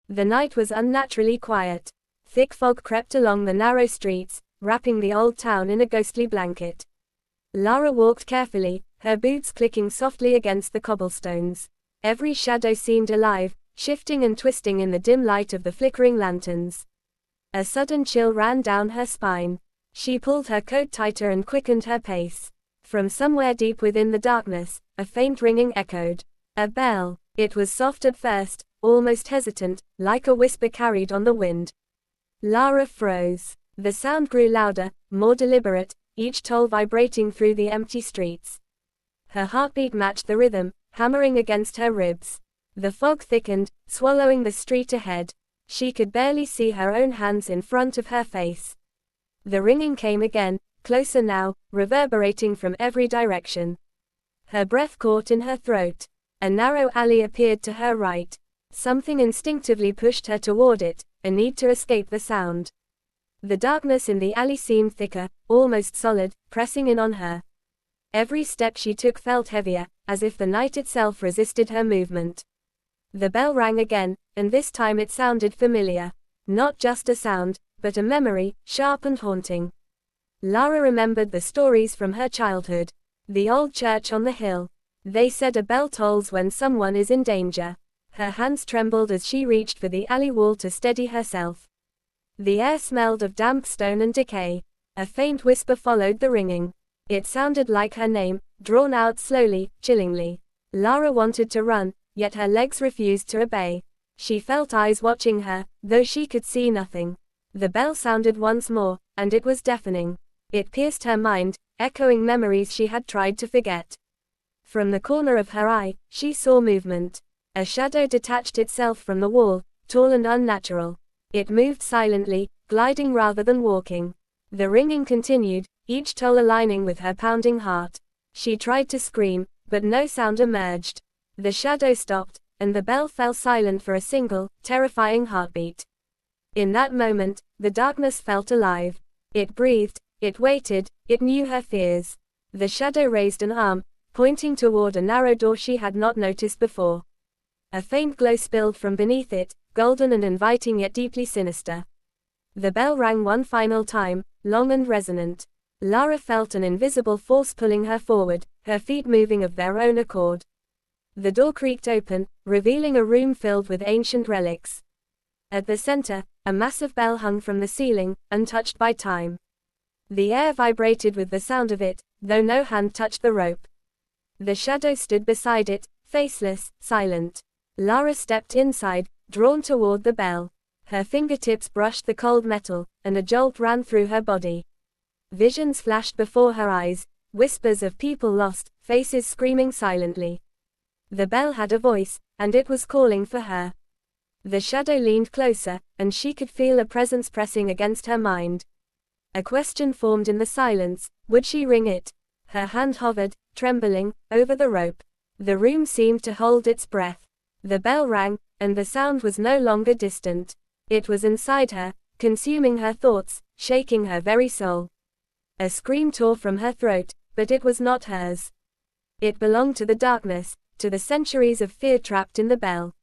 The night was unnaturally quiet. Thick fog crept along the narrow streets, wrapping the old town in a ghostly blanket. Lara walked carefully, her boots clicking softly against the cobblestones. Every shadow seemed alive, shifting and twisting in the dim light of the flickering lanterns. A sudden chill ran down her spine. She pulled her coat tighter and quickened her pace. From somewhere deep within the darkness, a faint ringing echoed. A bell. It was soft at first, almost hesitant, like a whisper carried on the wind. Lara froze. The sound grew louder, more deliberate, each toll vibrating through the empty streets. Her heartbeat matched the rhythm, hammering against her ribs. The fog thickened, swallowing the street ahead. She could barely see her own hands in front of her face. The ringing came again, closer now, reverberating from every direction. Her breath caught in her throat. A narrow alley appeared to her right. Something instinctively pushed her toward it, a need to escape the sound. The darkness in the alley seemed thicker, almost solid, pressing in on her. Every step she took felt heavier, as if the night itself resisted her movement. The bell rang again, and this time it sounded familiar. Not just a sound, but a memory, sharp and haunting. Lara remembered the stories from her childhood. The old church on the hill. They said a bell tolls when someone is in danger. Her hands trembled as she reached for the alley wall to steady herself. The air smelled of damp stone and decay. A faint whisper followed the ringing. It sounded like her name, drawn out slowly, chillingly. Lara wanted to run, yet her legs refused to obey. She felt eyes watching her, though she could see nothing. The bell sounded once more, and it was deafening. It pierced her mind, echoing memories she had tried to forget. From the corner of her eye, she saw movement. A shadow detached itself from the wall, tall and unnatural. It moved silently, gliding rather than walking. The ringing continued, each toll aligning with her pounding heart. She tried to scream, but no sound emerged. The shadow stopped, and the bell fell silent for a single, terrifying heartbeat. In that moment, the darkness felt alive. It breathed, it waited, it knew her fears. The shadow raised an arm, pointing toward a narrow door she had not noticed before. A faint glow spilled from beneath it, golden and inviting yet deeply sinister. The bell rang one final time, long and resonant. Lara felt an invisible force pulling her forward, her feet moving of their own accord. The door creaked open, revealing a room filled with ancient relics. At the center, a massive bell hung from the ceiling, untouched by time. The air vibrated with the sound of it, though no hand touched the rope. The shadow stood beside it, faceless, silent. Lara stepped inside, drawn toward the bell. Her fingertips brushed the cold metal, and a jolt ran through her body. Visions flashed before her eyes, whispers of people lost, faces screaming silently. The bell had a voice, and it was calling for her. The shadow leaned closer, and she could feel a presence pressing against her mind. A question formed in the silence: would she ring it? Her hand hovered, trembling, over the rope. The room seemed to hold its breath. The bell rang, and the sound was no longer distant. It was inside her, consuming her thoughts, shaking her very soul. A scream tore from her throat, but it was not hers. It belonged to the darkness, to the centuries of fear trapped in the bell.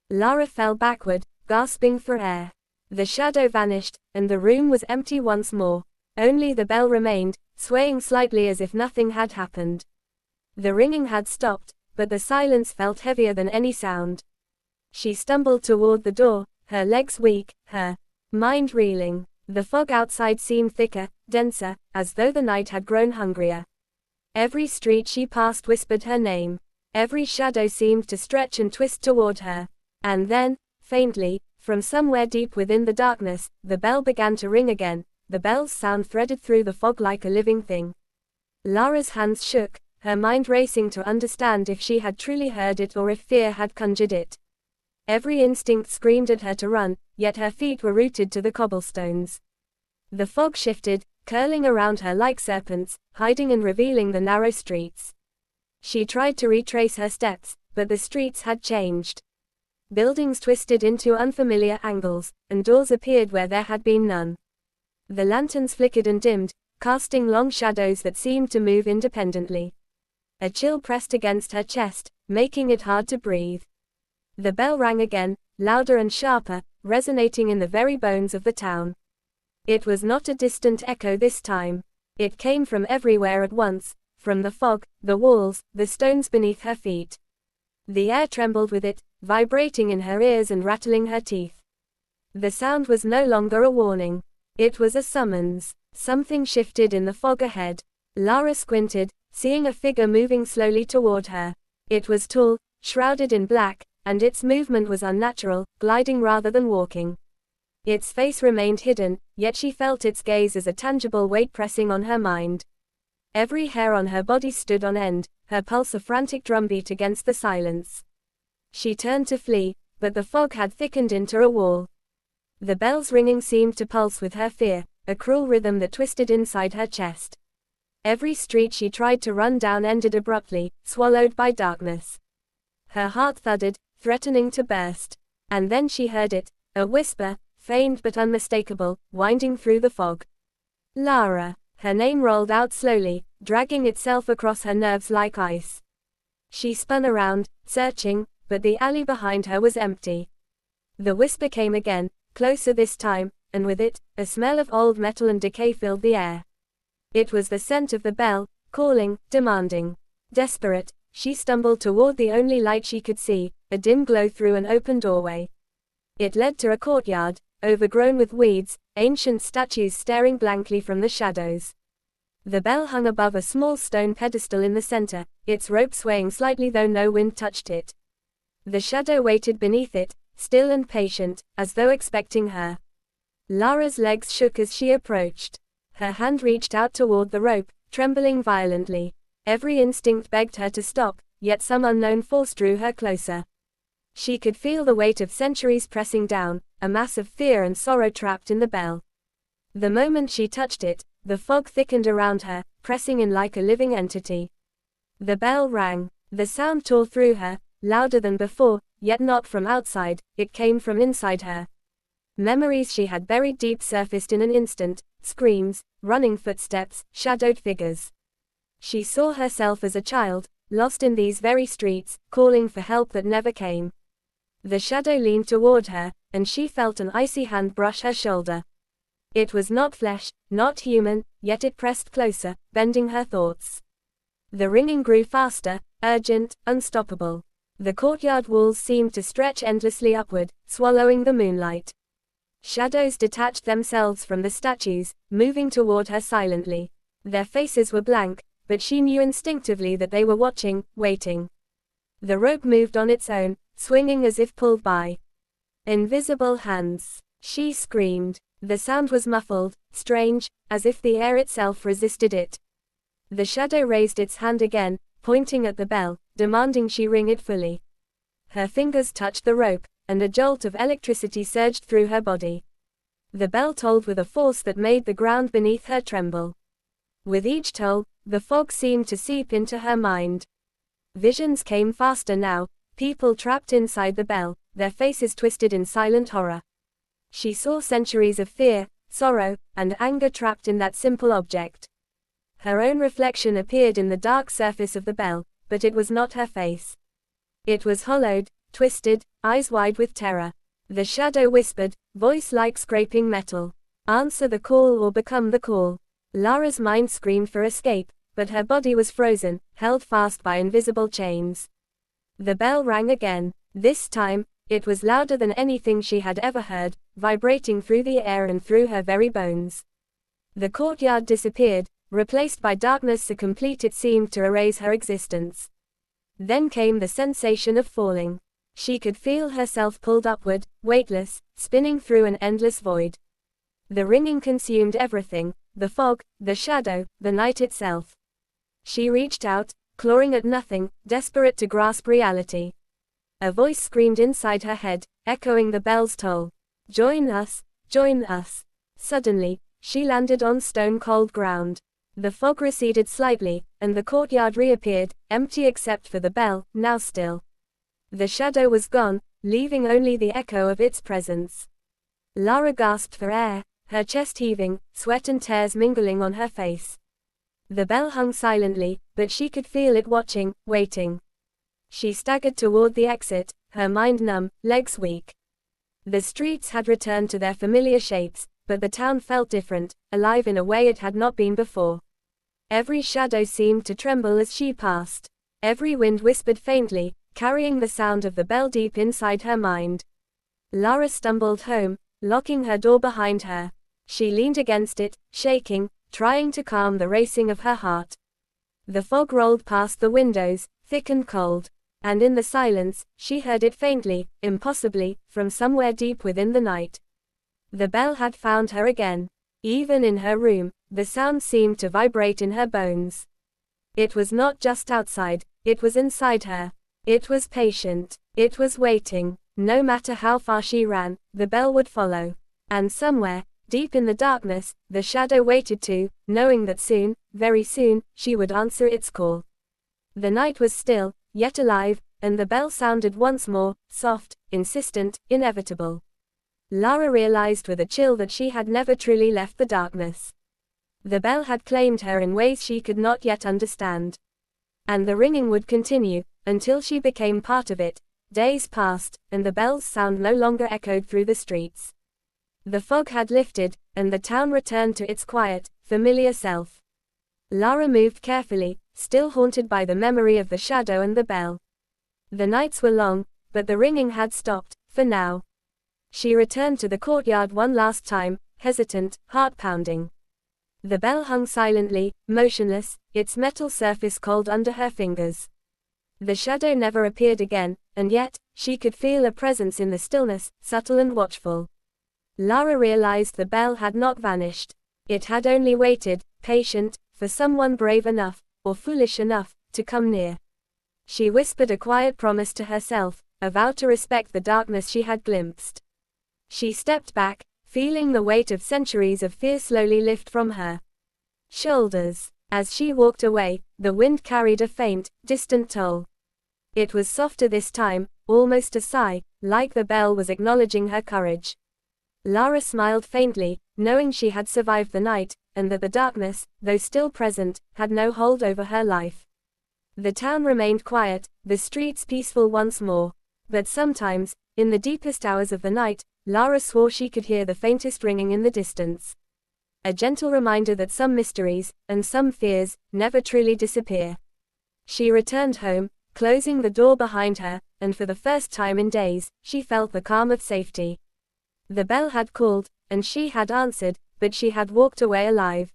Lara fell backward, gasping for air. The shadow vanished, and the room was empty once more. Only the bell remained, swaying slightly as if nothing had happened. The ringing had stopped, but the silence felt heavier than any sound. She stumbled toward the door, her legs weak, her mind reeling. The fog outside seemed thicker, denser, as though the night had grown hungrier. Every street she passed whispered her name. Every shadow seemed to stretch and twist toward her. And then, faintly, from somewhere deep within the darkness, the bell began to ring again. The bell's sound threaded through the fog like a living thing. Lara's hands shook, her mind racing to understand if she had truly heard it or if fear had conjured it. Every instinct screamed at her to run, yet her feet were rooted to the cobblestones. The fog shifted, curling around her like serpents, hiding and revealing the narrow streets. She tried to retrace her steps, but the streets had changed. Buildings twisted into unfamiliar angles, and doors appeared where there had been none. The lanterns flickered and dimmed, casting long shadows that seemed to move independently. A chill pressed against her chest, making it hard to breathe. The bell rang again, louder and sharper, resonating in the very bones of the town. It was not a distant echo this time. It came from everywhere at once, from the fog, the walls, the stones beneath her feet. The air trembled with it, vibrating in her ears and rattling her teeth. The sound was no longer a warning. It was a summons. Something shifted in the fog ahead. Lara squinted, seeing a figure moving slowly toward her. It was tall, shrouded in black, and its movement was unnatural, gliding rather than walking. Its face remained hidden, yet she felt its gaze as a tangible weight pressing on her mind. Every hair on her body stood on end, her pulse a frantic drumbeat against the silence. She turned to flee, but the fog had thickened into a wall. The bells ringing seemed to pulse with her fear, a cruel rhythm that twisted inside her chest. Every street she tried to run down ended abruptly, swallowed by darkness. Her heart thudded, threatening to burst. And then she heard it, a whisper, faint but unmistakable, winding through the fog. Lara. Her name rolled out slowly, dragging itself across her nerves like ice. She spun around, searching, but the alley behind her was empty. The whisper came again, closer this time, and with it, a smell of old metal and decay filled the air. It was the scent of the bell, calling, demanding. Desperate, she stumbled toward the only light she could see, a dim glow through an open doorway. It led to a courtyard, overgrown with weeds, ancient statues staring blankly from the shadows. The bell hung above a small stone pedestal in the center, its rope swaying slightly though no wind touched it. The shadow waited beneath it, still and patient, as though expecting her. Lara's legs shook as she approached. Her hand reached out toward the rope, trembling violently. Every instinct begged her to stop, yet some unknown force drew her closer. She could feel the weight of centuries pressing down, a mass of fear and sorrow trapped in the bell. The moment she touched it, the fog thickened around her, pressing in like a living entity. The bell rang. The sound tore through her, louder than before, yet not from outside, it came from inside her. Memories she had buried deep surfaced in an instant, screams, running footsteps, shadowed figures. She saw herself as a child, lost in these very streets, calling for help that never came. The shadow leaned toward her, and she felt an icy hand brush her shoulder. It was not flesh, not human, yet it pressed closer, bending her thoughts. The ringing grew faster, urgent, unstoppable. The courtyard walls seemed to stretch endlessly upward, swallowing the moonlight. Shadows detached themselves from the statues, moving toward her silently. Their faces were blank, but she knew instinctively that they were watching, waiting. The rope moved on its own, swinging as if pulled by invisible hands. She screamed. The sound was muffled, strange, as if the air itself resisted it. The shadow raised its hand again, pointing at the bell, demanding she ring it fully. Her fingers touched the rope, and a jolt of electricity surged through her body. The bell tolled with a force that made the ground beneath her tremble. With each toll, the fog seemed to seep into her mind. Visions came faster now, people trapped inside the bell, their faces twisted in silent horror. She saw centuries of fear, sorrow, and anger trapped in that simple object. Her own reflection appeared in the dark surface of the bell, but it was not her face. It was hollowed, twisted, eyes wide with terror. The shadow whispered, voice like scraping metal. Answer the call or become the call. Lara's mind screamed for escape, but her body was frozen, held fast by invisible chains. The bell rang again. This time, it was louder than anything she had ever heard, vibrating through the air and through her very bones. The courtyard disappeared, replaced by darkness so complete it seemed to erase her existence. Then came the sensation of falling. She could feel herself pulled upward, weightless, spinning through an endless void. The ringing consumed everything, the fog, the shadow, the night itself. She reached out, clawing at nothing, desperate to grasp reality. A voice screamed inside her head, echoing the bell's toll. Join us, join us. Suddenly, she landed on stone-cold ground. The fog receded slightly, and the courtyard reappeared, empty except for the bell, now still. The shadow was gone, leaving only the echo of its presence. Lara gasped for air, her chest heaving, sweat and tears mingling on her face. The bell hung silently, but she could feel it watching, waiting. She staggered toward the exit, her mind numb, legs weak. The streets had returned to their familiar shapes, but the town felt different, alive in a way it had not been before. Every shadow seemed to tremble as she passed. Every wind whispered faintly, carrying the sound of the bell deep inside her mind. Lara stumbled home, locking her door behind her. She leaned against it, shaking, trying to calm the racing of her heart. The fog rolled past the windows, thick and cold. And in the silence, she heard it faintly, impossibly, from somewhere deep within the night. The bell had found her again. Even in her room, the sound seemed to vibrate in her bones. It was not just outside, it was inside her. It was patient. It was waiting. No matter how far she ran, the bell would follow. And somewhere, deep in the darkness, the shadow waited too, knowing that soon, very soon, she would answer its call. The night was still, yet alive, and the bell sounded once more, soft, insistent, inevitable. Lara realized with a chill that she had never truly left the darkness. The bell had claimed her in ways she could not yet understand. And the ringing would continue, until she became part of it. Days passed, and the bell's sound no longer echoed through the streets. The fog had lifted, and the town returned to its quiet, familiar self. Lara moved carefully, still haunted by the memory of the shadow and the bell. The nights were long, but the ringing had stopped, for now. She returned to the courtyard one last time, hesitant, heart-pounding. The bell hung silently, motionless, its metal surface cold under her fingers. The shadow never appeared again, and yet, she could feel a presence in the stillness, subtle and watchful. Lara realized the bell had not vanished. It had only waited, patient, for someone brave enough, or foolish enough, to come near. She whispered a quiet promise to herself, a vow to respect the darkness she had glimpsed. She stepped back, feeling the weight of centuries of fear slowly lift from her shoulders. As she walked away, the wind carried a faint, distant toll. It was softer this time, almost a sigh, like the bell was acknowledging her courage. Lara smiled faintly, knowing she had survived the night, and that the darkness, though still present, had no hold over her life. The town remained quiet, the streets peaceful once more. But sometimes, in the deepest hours of the night, Lara swore she could hear the faintest ringing in the distance. A gentle reminder that some mysteries, and some fears, never truly disappear. She returned home, closing the door behind her, and for the first time in days, she felt the calm of safety. The bell had called, and she had answered, but she had walked away alive.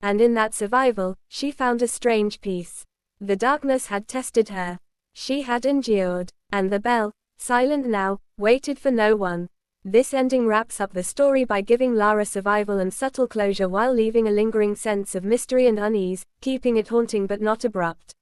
And in that survival, she found a strange peace. The darkness had tested her. She had endured, and the bell, silent now, waited for no one. This ending wraps up the story by giving Lara survival and subtle closure while leaving a lingering sense of mystery and unease, keeping it haunting but not abrupt.